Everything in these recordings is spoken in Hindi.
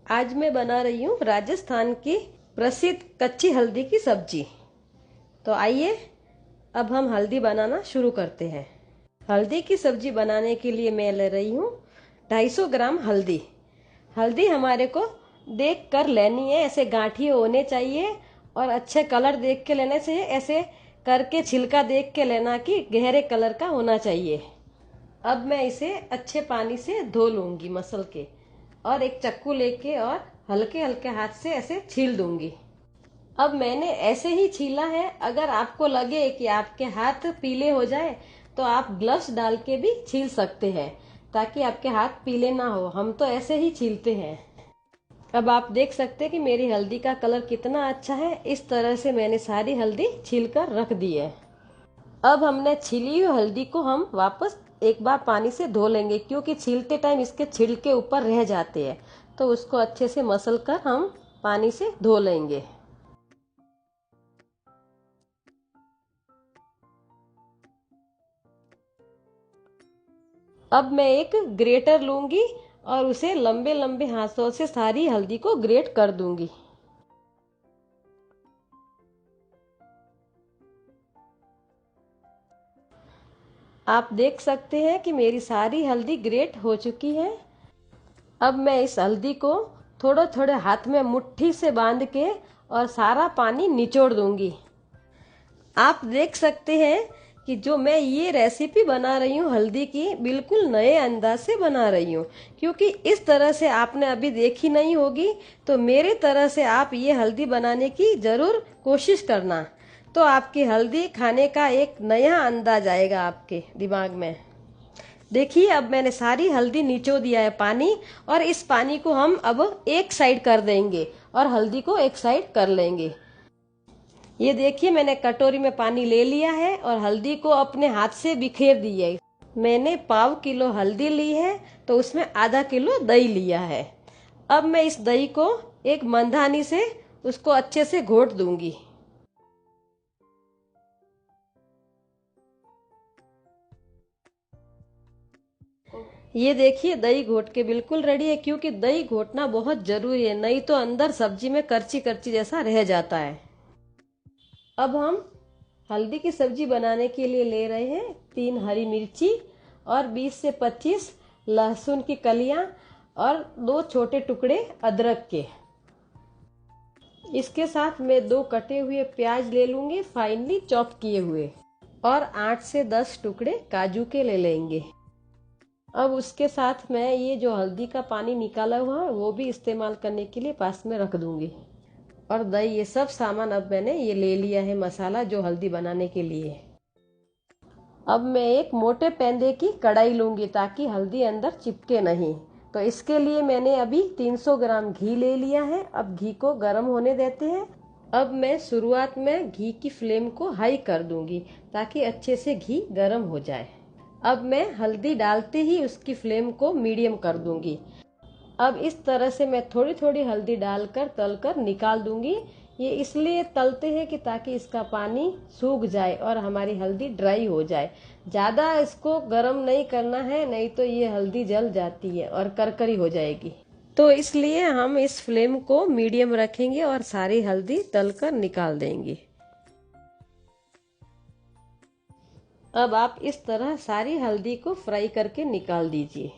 आज मैं बना रही हूँ राजस्थान की प्रसिद्ध कच्ची हल्दी की सब्जी। तो आइए अब हम हल्दी बनाना शुरू करते हैं। हल्दी की सब्जी बनाने के लिए मैं ले रही हूँ 250 ग्राम हल्दी। हल्दी हमारे को देख कर लेनी है, ऐसे गांठिए होने चाहिए और अच्छे कलर देख के लेना चाहिए। ऐसे करके छिलका देख के लेना कि गहरे कलर का होना चाहिए। अब मैं इसे अच्छे पानी से धो लूंगी मसल के, और एक चक्कू लेके और हल्के हल्के हाथ से ऐसे छील दूंगी। अब मैंने ऐसे ही छीला है। अगर आपको लगे कि आपके हाथ पीले हो जाए तो आप ग्लव्स डाल के भी छील सकते हैं, ताकि आपके हाथ पीले ना हो। हम तो ऐसे ही छीलते हैं। अब आप देख सकते हैं कि मेरी हल्दी का कलर कितना अच्छा है। इस तरह से मैंने सारी हल्दी छील कर रख दी है। अब हमने छीली हुई हल्दी को हम वापस एक बार पानी से धो लेंगे, क्योंकि छीलते टाइम इसके छिलके ऊपर रह जाते हैं। तो उसको अच्छे से मसल कर हम पानी से धो लेंगे। अब मैं एक ग्रेटर लूंगी और उसे लंबे लंबे हाथों से सारी हल्दी को ग्रेट कर दूंगी। आप देख सकते हैं कि मेरी सारी हल्दी ग्रेट हो चुकी है। अब मैं इस हल्दी को थोड़े थोड़े हाथ में मुट्ठी से बांध के और सारा पानी निचोड़ दूंगी। आप देख सकते हैं कि जो मैं ये रेसिपी बना रही हूँ हल्दी की, बिल्कुल नए अंदाज से बना रही हूँ, क्योंकि इस तरह से आपने अभी देखी नहीं होगी। तो मेरे तरह से आप ये हल्दी बनाने की जरूर कोशिश करना, तो आपकी हल्दी खाने का एक नया अंदाज आएगा आपके दिमाग में। देखिए, अब मैंने सारी हल्दी निचो दिया है पानी, और इस पानी को हम अब एक साइड कर देंगे और हल्दी को एक साइड कर लेंगे। ये देखिए, मैंने कटोरी में पानी ले लिया है और हल्दी को अपने हाथ से बिखेर दी है। मैंने पाव किलो हल्दी ली है, तो उसमें आधा किलो दही लिया है। अब मैं इस दही को एक मंधानी से उसको अच्छे से घोट दूंगी। ये देखिए, दही घोट के बिल्कुल रेडी है, क्योंकि दही घोटना बहुत जरूरी है, नहीं तो अंदर सब्जी में करची करची जैसा रह जाता है। अब हम हल्दी की सब्जी बनाने के लिए ले रहे हैं 3 हरी मिर्ची और 20 से 25 लहसुन की कलियां और 2 छोटे टुकड़े अदरक के। इसके साथ मैं 2 कटे हुए प्याज ले लूंगी, फाइनली चॉप किए हुए, और 8 से 10 टुकड़े काजू के ले लेंगे। अब उसके साथ मैं ये जो हल्दी का पानी निकाला हुआ है वो भी इस्तेमाल करने के लिए पास में रख दूंगी। और दही, ये सब सामान अब मैंने ये ले लिया है मसाला जो हल्दी बनाने के लिए। अब मैं एक मोटे पैंदे की कढ़ाई लूंगी, ताकि हल्दी अंदर चिपके नहीं। तो इसके लिए मैंने अभी 300 ग्राम घी ले लिया है। अब घी को गर्म होने देते हैं। अब मैं शुरुआत में घी की फ्लेम को हाई कर दूंगी, ताकि अच्छे से घी गर्म हो जाए। अब मैं हल्दी डालते ही उसकी फ्लेम को मीडियम कर दूंगी। अब इस तरह से मैं थोड़ी थोड़ी हल्दी डालकर तलकर निकाल दूंगी। ये इसलिए तलते हैं कि ताकि इसका पानी सूख जाए और हमारी हल्दी ड्राई हो जाए। ज्यादा इसको गर्म नहीं करना है, नहीं तो ये हल्दी जल जाती है और करकरी हो जाएगी। तो इसलिए हम इस फ्लेम को मीडियम रखेंगे और सारी हल्दी तलकर निकाल देंगे। अब आप इस तरह सारी हल्दी को फ्राई करके निकाल दीजिए।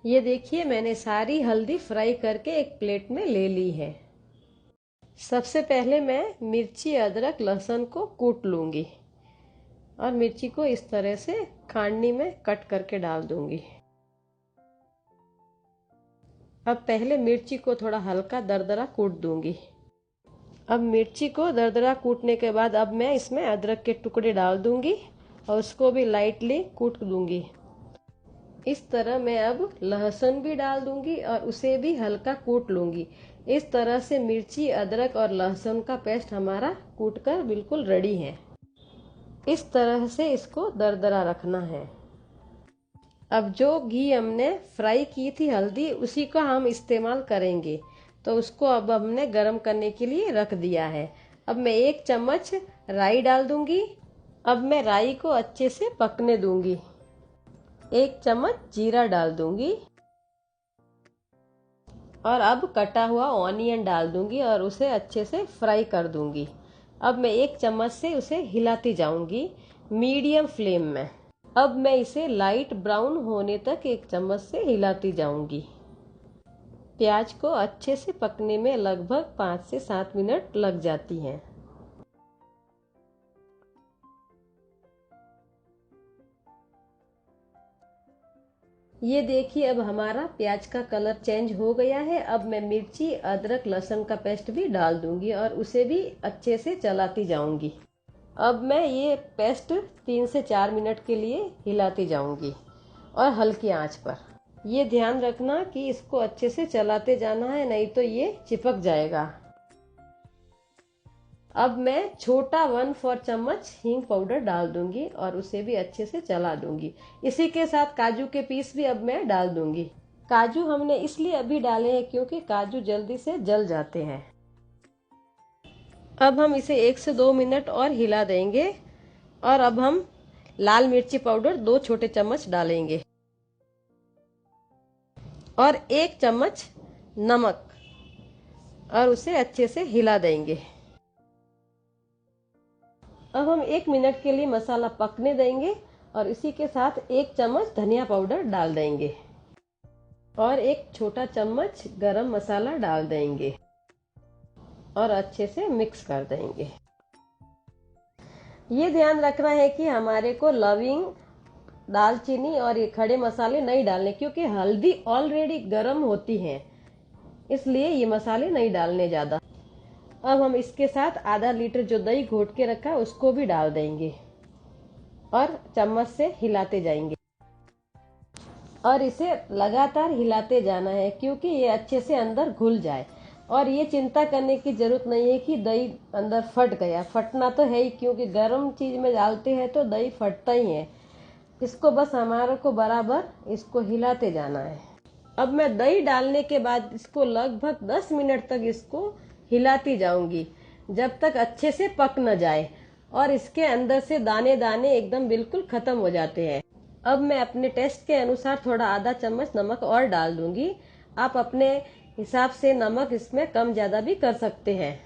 ये देखिए, मैंने सारी हल्दी फ्राई करके एक प्लेट में ले ली है। सबसे पहले मैं मिर्ची, अदरक, लहसुन को कूट लूंगी और मिर्ची को इस तरह से खांडनी में कट करके डाल दूंगी। अब पहले मिर्ची को थोड़ा हल्का दरदरा कूट दूंगी। अब मिर्ची को दरदरा कूटने के बाद अब मैं इसमें अदरक के टुकड़े डाल दूंगी और उसको भी लाइटली कूट दूंगी। इस तरह मैं अब लहसुन भी डाल दूंगी और उसे भी हल्का कूट लूंगी। इस तरह से मिर्ची, अदरक और लहसुन का पेस्ट हमारा कूटकर बिल्कुल रेडी है। इस तरह से इसको दरदरा रखना है। अब जो घी हमने फ्राई की थी हल्दी, उसी का हम इस्तेमाल करेंगे। तो उसको अब हमने गरम करने के लिए रख दिया है। अब मैं 1 चम्मच राई डाल दूंगी, अब मैं राई को अच्छे से पकने दूंगी। 1 चम्मच जीरा डाल दूंगी और अब कटा हुआ ऑनियन डाल दूंगी और उसे अच्छे से फ्राई कर दूंगी। अब मैं 1 चम्मच से उसे हिलाती जाऊंगी मीडियम फ्लेम में। अब मैं इसे लाइट ब्राउन होने तक 1 चम्मच से हिलाती जाऊंगी। प्याज को अच्छे से पकने में लगभग 5 से 7 मिनट लग जाती हैं। ये देखिए अब हमारा प्याज का कलर चेंज हो गया है। अब मैं मिर्ची, अदरक, लहसुन का पेस्ट भी डाल दूंगी और उसे भी अच्छे से चलाती जाऊंगी। अब मैं ये पेस्ट 3 से 4 मिनट के लिए हिलाती जाऊंगी और हल्की आंच पर। ये ध्यान रखना कि इसको अच्छे से चलाते जाना है, नहीं तो ये चिपक जाएगा। अब मैं छोटा 1/4 चम्मच हींग पाउडर डाल दूंगी और उसे भी अच्छे से चला दूंगी। इसी के साथ काजू के पीस भी अब मैं डाल दूंगी। काजू हमने इसलिए अभी डाले हैं क्योंकि काजू जल्दी से जल जाते हैं। अब हम इसे 1 से 2 मिनट और हिला देंगे और अब हम लाल मिर्ची पाउडर 2 छोटे चम्मच डालेंगे और 1 चम्मच नमक और उसे अच्छे से हिला देंगे। अब हम 1 मिनट के लिए मसाला पकने देंगे और इसी के साथ 1 चम्मच धनिया पाउडर डाल देंगे और 1 छोटा चम्मच गरम मसाला डाल देंगे और अच्छे से मिक्स कर देंगे। ये ध्यान रखना है कि हमारे को लविंग, दालचीनी और ये खड़े मसाले नहीं डालने, क्योंकि हल्दी ऑलरेडी गरम होती है, इसलिए ये मसाले नहीं डालने ज्यादा। अब हम इसके साथ आधा लीटर जो दही घोट के रखा है उसको भी डाल देंगे और चम्मच से हिलाते जाएंगे और इसे लगातार हिलाते जाना है क्योंकि ये अच्छे से अंदर घुल जाए। और ये चिंता करने की जरूरत नहीं है कि दही अंदर फट गया, फटना तो है ही क्योंकि गर्म चीज में डालते हैं तो दही फटता ही है। इसको बस हमारे को बराबर इसको हिलाते जाना है। अब मैं दही डालने के बाद इसको लगभग 10 मिनट तक इसको हिलाती जाऊंगी जब तक अच्छे से पक न जाए और इसके अंदर से दाने दाने एकदम बिल्कुल खत्म हो जाते हैं। अब मैं अपने टेस्ट के अनुसार थोड़ा आधा चम्मच नमक और डाल दूंगी। आप अपने हिसाब से नमक इसमें कम ज्यादा भी कर सकते हैं।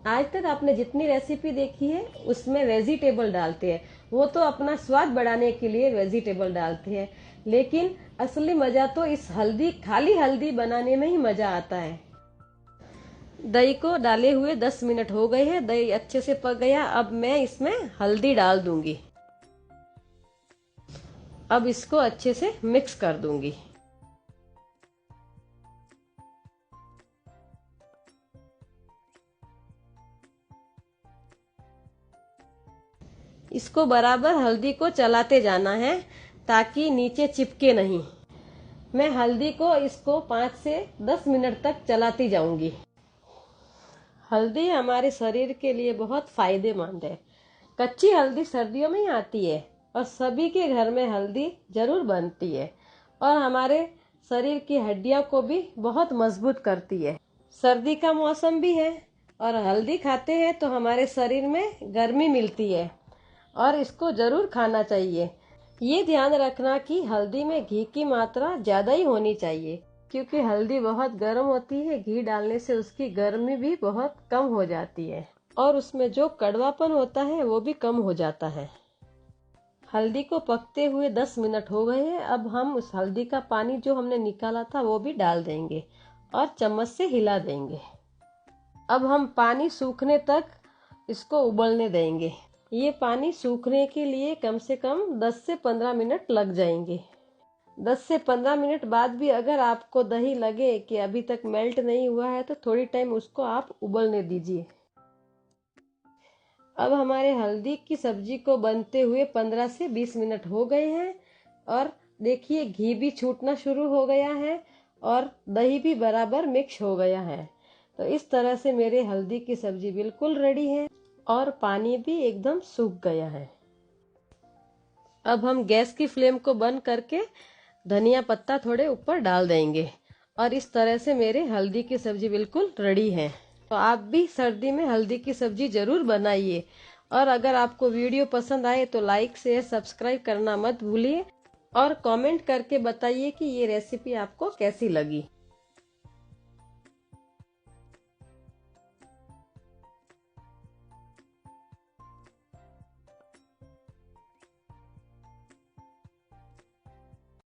आज तक आपने जितनी रेसिपी देखी है उसमें वेजिटेबल डालते हैं, वो तो अपना स्वाद बढ़ाने के लिए वेजिटेबल डालते हैं, लेकिन असली मजा तो इस खाली हल्दी बनाने में ही मजा आता है। दही को डाले हुए 10 मिनट हो गए हैं, दही अच्छे से पक गया। अब मैं इसमें हल्दी डाल दूंगी। अब इसको अच्छे से मिक्स कर दूंगी। इसको बराबर हल्दी को चलाते जाना है ताकि नीचे चिपके नहीं। मैं हल्दी को इसको 5 से 10 मिनट तक चलाती जाऊंगी। हल्दी हमारे शरीर के लिए बहुत फायदेमंद है। कच्ची हल्दी सर्दियों में ही आती है और सभी के घर में हल्दी जरूर बनती है और हमारे शरीर की हड्डियों को भी बहुत मजबूत करती है। सर्दी का मौसम भी है और हल्दी खाते हैं तो हमारे शरीर में गर्मी मिलती है और इसको जरूर खाना चाहिए। ये ध्यान रखना कि हल्दी में घी की मात्रा ज्यादा ही होनी चाहिए क्योंकि हल्दी बहुत गर्म होती है। घी डालने से उसकी गर्मी भी बहुत कम हो जाती है और उसमें जो कड़वापन होता है वो भी कम हो जाता है। हल्दी को पकते हुए 10 मिनट हो गए हैं। अब हम उस हल्दी का पानी जो हमने निकाला था वो भी डाल देंगे और चम्मच से हिला देंगे। अब हम पानी सूखने तक इसको उबलने देंगे। ये पानी सूखने के लिए कम से कम 10 से 15 मिनट लग जाएंगे। 10 से 15 मिनट बाद भी अगर आपको दही लगे कि अभी तक मेल्ट नहीं हुआ है तो थोड़ी टाइम उसको आप उबलने दीजिए। अब हमारे हल्दी की सब्जी को बनते हुए 15 से 20 मिनट हो गए हैं और देखिए घी भी छूटना शुरू हो गया है और दही भी बराबर मिक्स हो गया है। तो इस तरह से मेरे हल्दी की सब्जी बिल्कुल रेडी है और पानी भी एकदम सूख गया है। अब हम गैस की फ्लेम को बंद करके धनिया पत्ता थोड़े ऊपर डाल देंगे और इस तरह से मेरे हल्दी की सब्जी बिल्कुल रेडी है। तो आप भी सर्दी में हल्दी की सब्जी जरूर बनाइए और अगर आपको वीडियो पसंद आए तो लाइक शेयर सब्सक्राइब करना मत भूलिए और कमेंट करके बताइए कि ये रेसिपी आपको कैसी लगी।